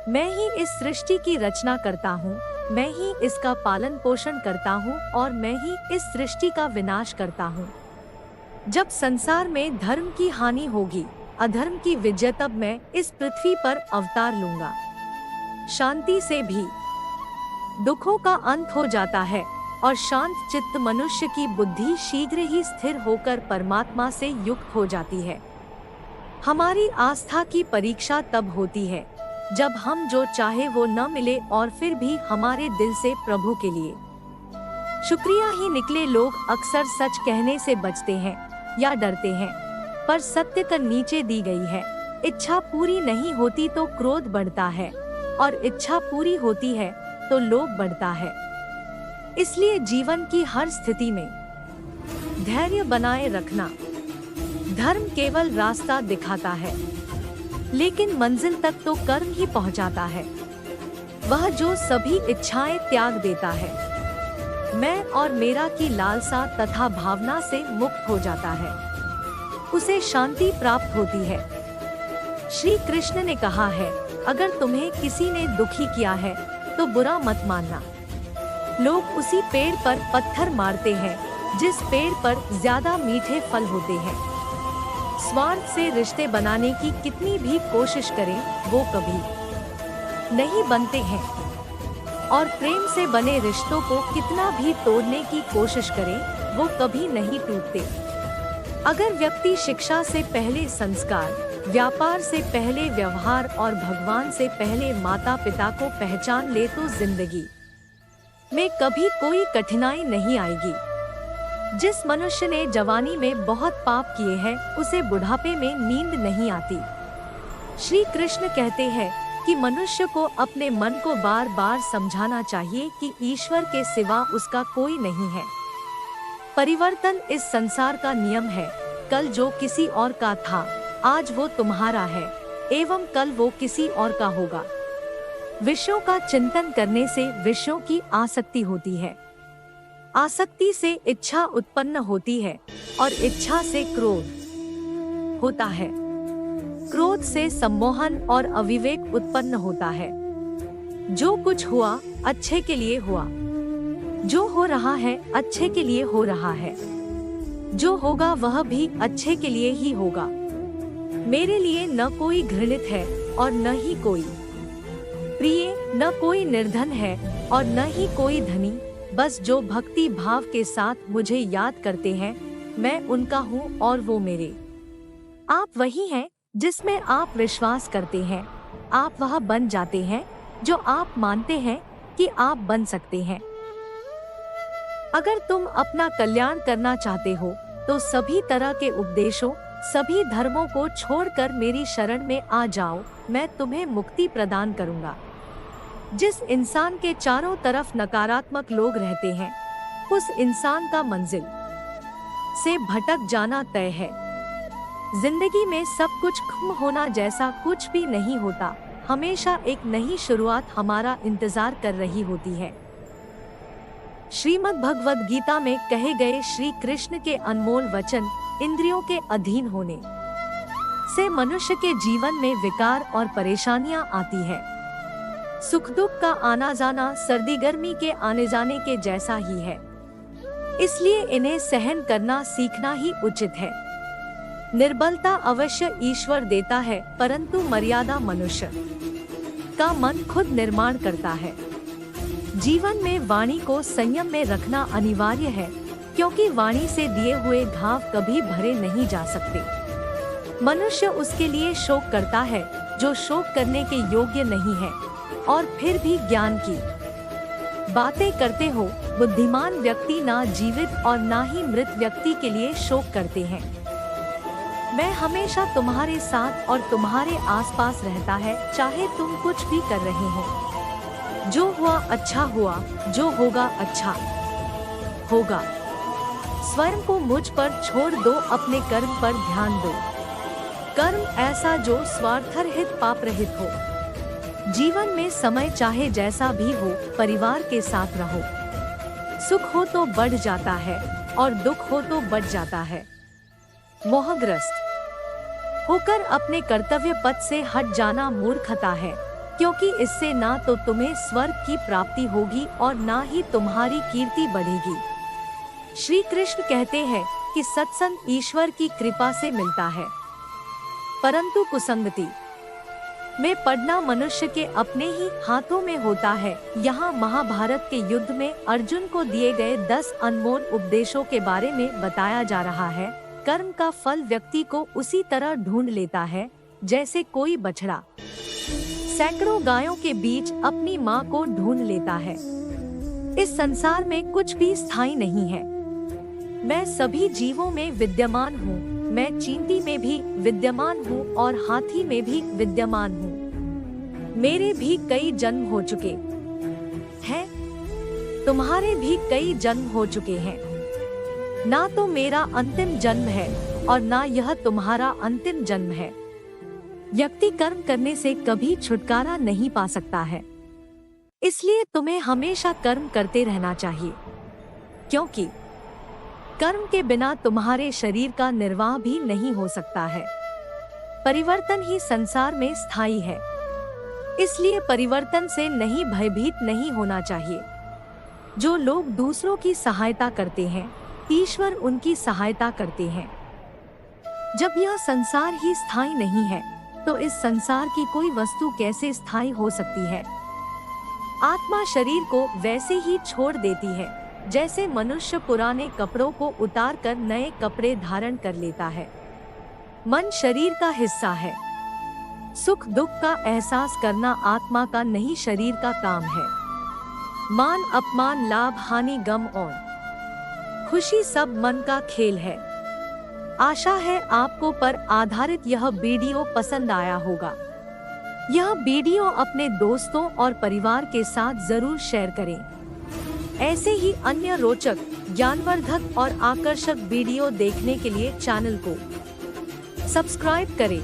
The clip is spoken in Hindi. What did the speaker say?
मैं ही इस सृष्टि की रचना करता हूँ, मैं ही इसका पालन पोषण करता हूँ और मैं ही इस सृष्टि का विनाश करता हूँ। जब संसार में धर्म की हानि होगी, अधर्म की विजय, तब मैं इस पृथ्वी पर अवतार लूंगा। शांति से भी दुखों का अंत हो जाता है और शांत चित्त मनुष्य की बुद्धि शीघ्र ही स्थिर होकर परमात्मा से युक्त हो जाती है। हमारी आस्था की परीक्षा तब होती है जब हम जो चाहे वो न मिले और फिर भी हमारे दिल से प्रभु के लिए शुक्रिया ही निकले। लोग अक्सर सच कहने से बचते हैं या डरते हैं, पर सत्य कर नीचे दी गई है। इच्छा पूरी नहीं होती तो क्रोध बढ़ता है और इच्छा पूरी होती है तो लोभ बढ़ता है। इसलिए जीवन की हर स्थिति में धैर्य बनाए रखना। धर्म केवल रास्ता दिखाता है, लेकिन मंजिल तक तो कर्म ही पहुंचाता है। वह जो सभी इच्छाएं त्याग देता है, मैं और मेरा की लालसा तथा भावना से मुक्त हो जाता है, उसे शांति प्राप्त होती है। श्री कृष्ण ने कहा है, अगर तुम्हें किसी ने दुखी किया है तो बुरा मत मानना। लोग उसी पेड़ पर पत्थर मारते हैं जिस पेड़ पर ज्यादा मीठे फल होते हैं। स्वार्थ से रिश्ते बनाने की कितनी भी कोशिश करें, वो कभी नहीं बनते हैं, और प्रेम से बने रिश्तों को कितना भी तोड़ने की कोशिश करें, वो कभी नहीं टूटते। अगर व्यक्ति शिक्षा से पहले संस्कार, व्यापार से पहले व्यवहार और भगवान से पहले माता पिता को पहचान ले तो जिंदगी में कभी कोई कठिनाई नहीं आएगी। जिस मनुष्य ने जवानी में बहुत पाप किए हैं, उसे बुढ़ापे में नींद नहीं आती। श्री कृष्ण कहते हैं कि मनुष्य को अपने मन को बार बार समझाना चाहिए कि ईश्वर के सिवा उसका कोई नहीं है। परिवर्तन इस संसार का नियम है। कल जो किसी और का था, आज वो तुम्हारा है, एवं कल वो किसी और का होगा। विषयों का चिंतन करने से विषयों की आसक्ति होती है, आसक्ति से इच्छा उत्पन्न होती है और इच्छा से क्रोध होता है, क्रोध से सम्मोहन और अविवेक उत्पन्न होता है। जो कुछ हुआ अच्छे के लिए हुआ, जो हो रहा है अच्छे के लिए हो रहा है, जो होगा वह भी अच्छे के लिए ही होगा। मेरे लिए न कोई घृणित है और न ही कोई प्रिय, न कोई निर्धन है और न ही कोई धनी। बस जो भक्ति भाव के साथ मुझे याद करते हैं, मैं उनका हूँ और वो मेरे। आप वही हैं जिसमें आप विश्वास करते हैं। आप वह बन जाते हैं जो आप मानते हैं कि आप बन सकते हैं। अगर तुम अपना कल्याण करना चाहते हो तो सभी तरह के उपदेशों, सभी धर्मों को छोड़कर मेरी शरण में आ जाओ, मैं तुम्हें मुक्ति प्रदान करूंगा। जिस इंसान के चारों तरफ नकारात्मक लोग रहते हैं, उस इंसान का मंजिल से भटक जाना तय है। जिंदगी में सब कुछ खत्म होना जैसा कुछ भी नहीं होता। हमेशा एक नई शुरुआत हमारा इंतजार कर रही होती है। श्रीमद् भगवद गीता में कहे गए श्री कृष्ण के अनमोल वचन, इंद्रियों के अधीन होने से मनुष्य के जीवन में विकार और परेशानियां आती है। सुख दुख का आना जाना सर्दी गर्मी के आने जाने के जैसा ही है, इसलिए इन्हें सहन करना सीखना ही उचित है। निर्बलता अवश्य ईश्वर देता है, परंतु मर्यादा मनुष्य का मन खुद निर्माण करता है। जीवन में वाणी को संयम में रखना अनिवार्य है, क्योंकि वाणी से दिए हुए घाव कभी भरे नहीं जा सकते। मनुष्य उसके लिए शोक करता है जो शोक करने के योग्य नहीं है, और फिर भी ज्ञान की बातें करते हो। बुद्धिमान व्यक्ति ना जीवित और ना ही मृत व्यक्ति के लिए शोक करते हैं। मैं हमेशा तुम्हारे साथ और तुम्हारे आसपास रहता है, चाहे तुम कुछ भी कर रहे हो। जो हुआ अच्छा हुआ, जो होगा अच्छा होगा। स्वयं को मुझ पर छोड़ दो, अपने कर्म पर ध्यान दो। कर्म ऐसा जो स्वार्थरहित पाप रहित हो। जीवन में समय चाहे जैसा भी हो, परिवार के साथ रहो। सुख हो तो बढ़ जाता है और दुख हो तो बढ़ जाता है। मोहग्रस्त होकर अपने कर्तव्य पथ से हट जाना मूर्खता है। क्योंकि इससे ना तो तुम्हें स्वर्ग की प्राप्ति होगी और ना ही तुम्हारी कीर्ति बढ़ेगी। श्री कृष्ण कहते हैं कि सत्संग ईश्वर की कृपा से मिलता है, परंतु कुसंगति में पड़ना मनुष्य के अपने ही हाथों में होता है। यहाँ महाभारत के युद्ध में अर्जुन को दिए गए 10 अनमोल उपदेशों के बारे में बताया जा रहा है। कर्म का फल व्यक्ति को उसी तरह ढूंढ लेता है जैसे कोई बछड़ा सैकड़ों गायों के बीच अपनी माँ को ढूंढ लेता है। इस संसार में कुछ भी स्थायी नहीं है। मैं सभी जीवों में विद्यमान हूँ, मैं चींटी में भी विद्यमान हूँ और हाथी में भी विद्यमान हूँ। मेरे भी कई जन्म हो चुके हैं, तुम्हारे भी कई जन्म हो चुके हैं। ना तो मेरा अंतिम जन्म है और ना यह तुम्हारा अंतिम जन्म है। व्यक्ति कर्म करने से कभी छुटकारा नहीं पा सकता है, इसलिए तुम्हें हमेशा कर्म करते रहना चाहिए, क्योंकि कर्म के बिना तुम्हारे शरीर का निर्वाह भी नहीं हो सकता है। परिवर्तन ही संसार में स्थायी है, इसलिए परिवर्तन से नहीं भयभीत नहीं होना चाहिए। जो लोग दूसरों की सहायता करते हैं, ईश्वर उनकी सहायता करते हैं। जब यह संसार ही स्थायी नहीं है, तो इस संसार की कोई वस्तु कैसे स्थायी हो सकती है। आत्मा शरीर को वैसे ही छोड़ देती है जैसे मनुष्य पुराने कपड़ों को उतारकर नए कपड़े धारण कर लेता है। मन शरीर का हिस्सा है। सुख दुख का एहसास करना आत्मा का नहीं शरीर का काम है। मान अपमान लाभ हानि गम और खुशी सब मन का खेल है। आशा है आपको पर आधारित यह वीडियो पसंद आया होगा। यह वीडियो अपने दोस्तों और परिवार के साथ जरूर शेयर करें। ऐसे ही अन्य रोचक, ज्ञानवर्धक और आकर्षक वीडियो देखने के लिए चैनल को सब्सक्राइब करें।